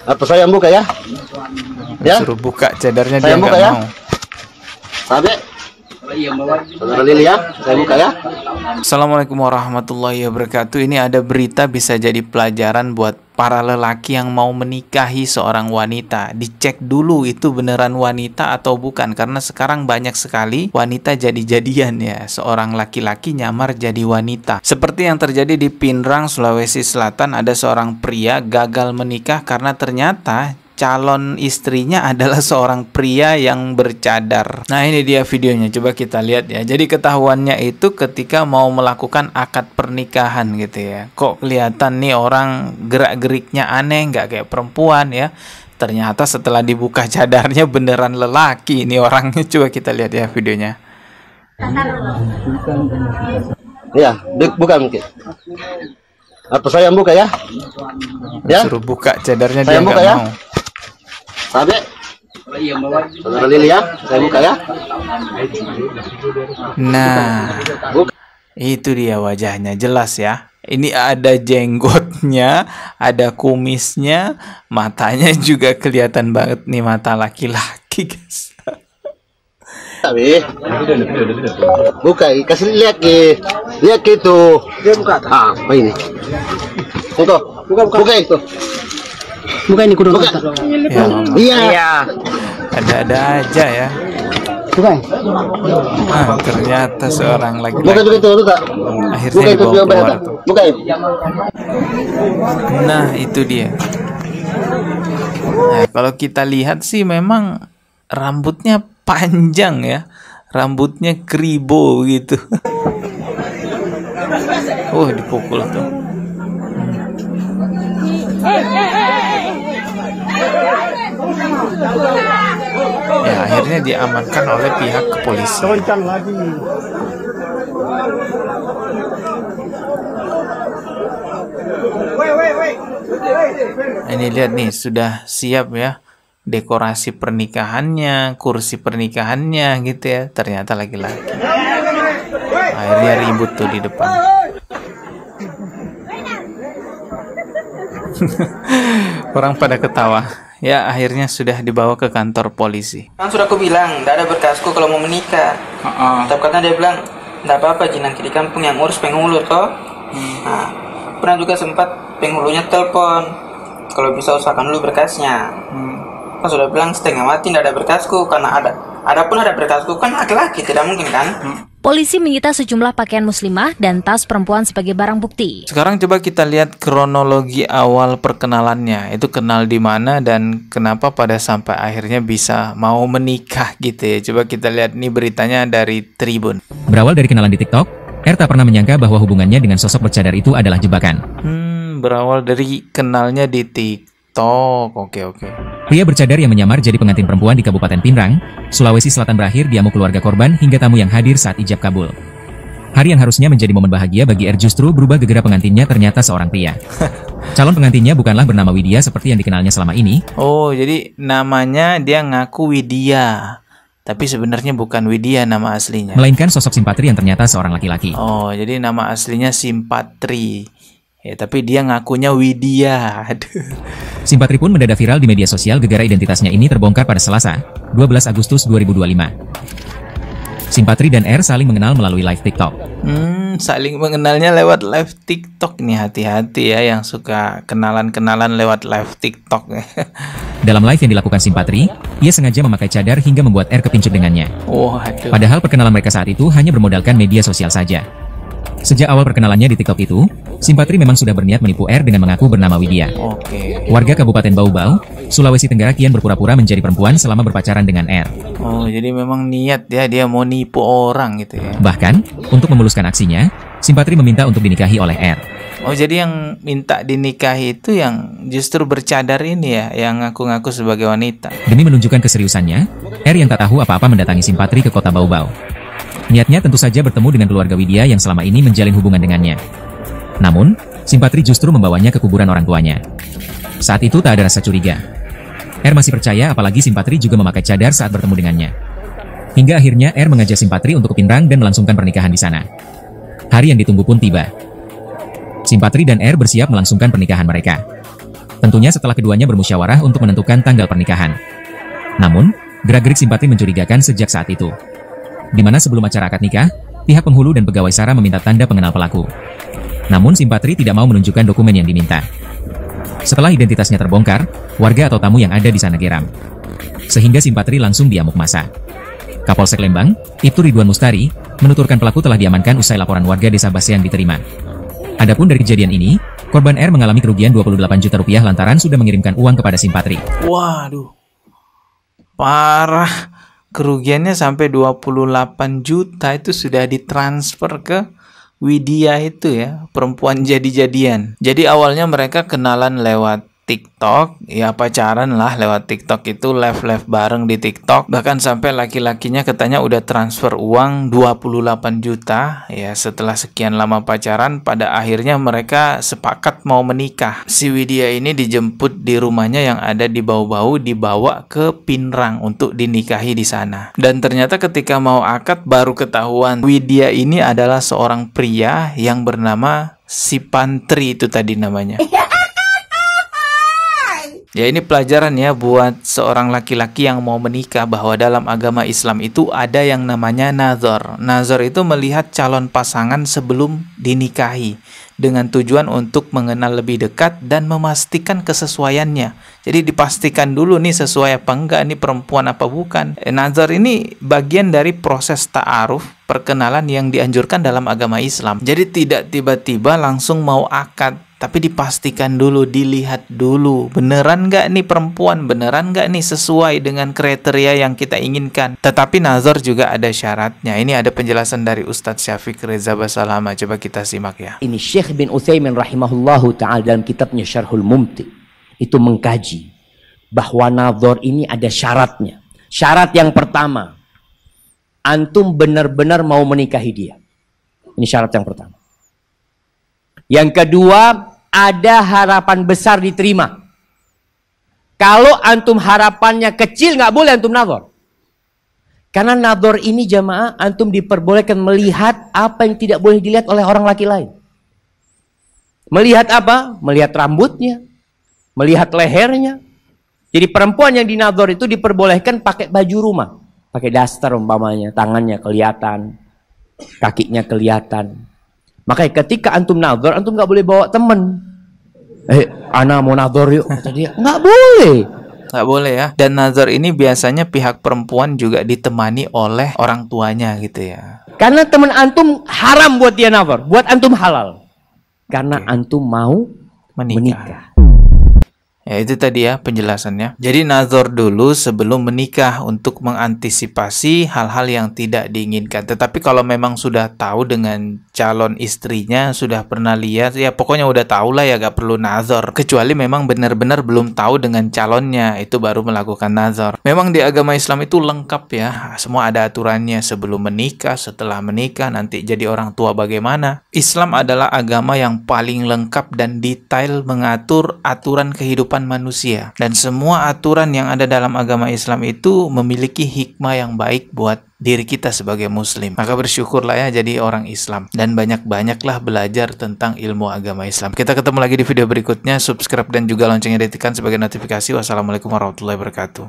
Apa saya yang buka ya? Ya? Suruh buka cadarnya, Saya dia buka nggak ya? mau. Sahabat, saudara Lili ya, saya buka ya. Assalamualaikum warahmatullahi wabarakatuh. Ini ada berita bisa jadi pelajaran buat para lelaki yang mau menikahi seorang wanita. Dicek dulu itu beneran wanita atau bukan, karena sekarang banyak sekali wanita jadi-jadian ya. Seorang laki-laki nyamar jadi wanita. Seperti yang terjadi di Pinrang, Sulawesi Selatan, ada seorang pria gagal menikah karena ternyata calon istrinya adalah seorang pria yang bercadar. Nah, ini dia videonya, coba kita lihat ya. Jadi ketahuannya itu ketika mau melakukan akad pernikahan gitu ya. Kok kelihatan nih orang gerak-geriknya aneh, nggak kayak perempuan ya. Ternyata setelah dibuka cadarnya beneran lelaki ini orangnya. Coba kita lihat ya videonya. Iya, buka mungkin. Apa saya yang buka ya? Ya? Suruh buka cadarnya, Saya dia buka nggak ya? mau. Sahabat, saudara Lili ya, saya buka ya. Nah, itu dia wajahnya, jelas ya. Ini ada jenggotnya, ada kumisnya, matanya juga kelihatan banget nih, mata laki-laki guys. Tapi, buka, kasih lihat ke, lihat ke itu. Dia buka. Ah, apa ini? Itu, buka itu. Buka ini kudu buka. Ya, Iya. ada aja ya. Buka. Ah, ternyata seorang Buka laki-laki itu, buka. akhirnya Buka itu, dibawa keluar tuh. buka itu. Nah, itu dia. Nah, kalau kita lihat sih memang rambutnya panjang ya. Rambutnya kribo gitu. Oh, dipukul tuh. Ya, akhirnya diamankan oleh pihak kepolisian. Ini lihat nih, sudah siap ya dekorasi pernikahannya, kursi pernikahannya gitu ya. Ternyata laki-laki. Akhirnya ribut tuh di depan. Orang pada ketawa. Ya, akhirnya sudah dibawa ke kantor polisi. Kan sudah aku bilang, tidak ada berkasku kalau mau menikah. Tapi karena dia bilang, tidak apa-apa Ji, nanti di kampung yang urus penghulu toh. Nah, pernah juga sempat penghulunya telepon, kalau bisa usahakan dulu berkasnya. Kan sudah bilang setengah mati tidak ada berkasku, karena adapun ada berkasku kan laki-laki, tidak mungkin kan. Polisi menyita sejumlah pakaian muslimah dan tas perempuan sebagai barang bukti. Sekarang coba kita lihat kronologi awal perkenalannya. Itu kenal di mana dan kenapa pada sampai akhirnya bisa mau menikah gitu ya. Coba kita lihat nih beritanya dari Tribun. Berawal dari kenalan di TikTok, R tak pernah menyangka bahwa hubungannya dengan sosok bercadar itu adalah jebakan. Berawal dari kenalnya di TikTok. Oke. Pria bercadar yang menyamar jadi pengantin perempuan di Kabupaten Pinrang, Sulawesi Selatan berakhir diamuk keluarga korban hingga tamu yang hadir saat ijab kabul. Hari yang harusnya menjadi momen bahagia bagi R justru berubah gegara pengantinnya ternyata seorang pria. Calon pengantinnya bukanlah bernama Widya seperti yang dikenalnya selama ini. Oh, jadi namanya dia ngaku Widya. Tapi sebenarnya bukan Widya nama aslinya. Melainkan sosok Simpatri yang ternyata seorang laki-laki. Oh, jadi nama aslinya Simpatri. Ya, tapi dia ngakunya Widya. Aduh. Simpatri pun mendadak viral di media sosial gegara identitasnya ini terbongkar pada Selasa, 12 Agustus 2025. Simpatri dan R saling mengenal melalui live TikTok. Saling mengenalnya lewat live TikTok nih, hati-hati ya yang suka kenalan-kenalan lewat live TikTok. Dalam live yang dilakukan Simpatri, ia sengaja memakai cadar hingga membuat R kepincut dengannya. Waduh. Padahal perkenalan mereka saat itu hanya bermodalkan media sosial saja. Sejak awal perkenalannya di TikTok itu, Simpatri memang sudah berniat menipu R dengan mengaku bernama Widya. Oke. Warga Kabupaten Baubau, Sulawesi Tenggara kian berpura-pura menjadi perempuan selama berpacaran dengan R. Oh, jadi memang niat ya dia mau nipu orang gitu ya. Bahkan, untuk memuluskan aksinya, Simpatri meminta untuk dinikahi oleh R. Oh, jadi yang minta dinikahi itu yang justru bercadar ini ya, yang ngaku-ngaku sebagai wanita. Demi menunjukkan keseriusannya, R yang tak tahu apa-apa mendatangi Simpatri ke kota Baubau. Niatnya tentu saja bertemu dengan keluarga Widya yang selama ini menjalin hubungan dengannya. Namun, Simpatri justru membawanya ke kuburan orang tuanya. Saat itu tak ada rasa curiga. R masih percaya apalagi Simpatri juga memakai cadar saat bertemu dengannya. Hingga akhirnya R mengajak Simpatri untuk ke Pinrang dan melangsungkan pernikahan di sana. Hari yang ditunggu pun tiba. Simpatri dan R bersiap melangsungkan pernikahan mereka. Tentunya setelah keduanya bermusyawarah untuk menentukan tanggal pernikahan. Namun, gerak-gerik Simpatri mencurigakan sejak saat itu. Di mana sebelum acara akad nikah, pihak penghulu dan pegawai SARA meminta tanda pengenal pelaku. Namun Simpatri tidak mau menunjukkan dokumen yang diminta. Setelah identitasnya terbongkar, warga atau tamu yang ada di sana geram. Sehingga Simpatri langsung diamuk massa. Kapolsek Lembang, Ibtu Ridwan Mustari, menuturkan pelaku telah diamankan usai laporan warga desa Basean diterima. Adapun dari kejadian ini, korban R mengalami kerugian 28 juta rupiah lantaran sudah mengirimkan uang kepada Simpatri. Waduh, parah. Kerugiannya sampai 28 juta itu sudah ditransfer ke Widya itu ya, perempuan jadi-jadian. Jadi awalnya mereka kenalan lewat TikTok, ya pacaran lah lewat TikTok itu, live bareng di TikTok. Bahkan sampai laki-lakinya katanya udah transfer uang 28 juta ya setelah sekian lama pacaran. Pada akhirnya mereka sepakat mau menikah. Si Widya ini dijemput di rumahnya yang ada di Bau-Bau, dibawa ke Pinrang untuk dinikahi di sana. Dan ternyata ketika mau akad baru ketahuan Widya ini adalah seorang pria yang bernama Simpatri itu tadi namanya. Ya ini pelajaran ya buat seorang laki-laki yang mau menikah bahwa dalam agama Islam itu ada yang namanya nazar. Nazar itu melihat calon pasangan sebelum dinikahi dengan tujuan untuk mengenal lebih dekat dan memastikan kesesuaiannya. Jadi dipastikan dulu nih sesuai apa enggak, nih perempuan apa bukan. Nazar ini bagian dari proses ta'aruf, perkenalan yang dianjurkan dalam agama Islam. Jadi tidak tiba-tiba langsung mau akad, tapi dipastikan dulu, dilihat dulu, beneran nggak nih perempuan, beneran nggak nih sesuai dengan kriteria yang kita inginkan. Tetapi nazar juga ada syaratnya. Ini ada penjelasan dari Ustadz Syafiq Reza Basalama. Coba kita simak ya. Ini Syekh bin Utsaimin rahimahullahu ta'ala dalam kitabnya Syarhul Mumti itu mengkaji bahwa nazar ini ada syaratnya. Syarat yang pertama, antum benar-benar mau menikahi dia. Ini syarat yang pertama. Yang kedua, ada harapan besar diterima. Kalau antum harapannya kecil, nggak boleh antum nazar. Karena nazar ini jamaah, antum diperbolehkan melihat apa yang tidak boleh dilihat oleh orang laki lain. Melihat apa? Melihat rambutnya, melihat lehernya. Jadi perempuan yang dinazar itu diperbolehkan pakai baju rumah. Pakai daster umpamanya, tangannya kelihatan, kakinya kelihatan. Makanya ketika antum nazar, antum nggak boleh bawa temen. Ana mau nazar yuk, kata dia. Nggak boleh. Nggak boleh ya. Dan nazar ini biasanya pihak perempuan juga ditemani oleh orang tuanya gitu ya. Karena teman antum haram buat dia nazar, buat antum halal. Karena antum mau menikah. Ya itu tadi ya penjelasannya. Jadi nazar dulu sebelum menikah untuk mengantisipasi hal-hal yang tidak diinginkan. Tetapi kalau memang sudah tahu dengan calon istrinya, sudah pernah lihat, ya pokoknya udah tahu lah ya, gak perlu nazar. Kecuali memang benar-benar belum tahu dengan calonnya, itu baru melakukan nazar. Memang di agama Islam itu lengkap ya, semua ada aturannya sebelum menikah, setelah menikah, nanti jadi orang tua bagaimana. Islam adalah agama yang paling lengkap dan detail mengatur aturan kehidupan manusia, dan semua aturan yang ada dalam agama Islam itu memiliki hikmah yang baik buat diri kita sebagai muslim. Maka bersyukurlah ya jadi orang Islam, dan banyak-banyaklah belajar tentang ilmu agama Islam. Kita ketemu lagi di video berikutnya. Subscribe dan juga loncengnya ditekan sebagai notifikasi. Wassalamualaikum warahmatullahi wabarakatuh.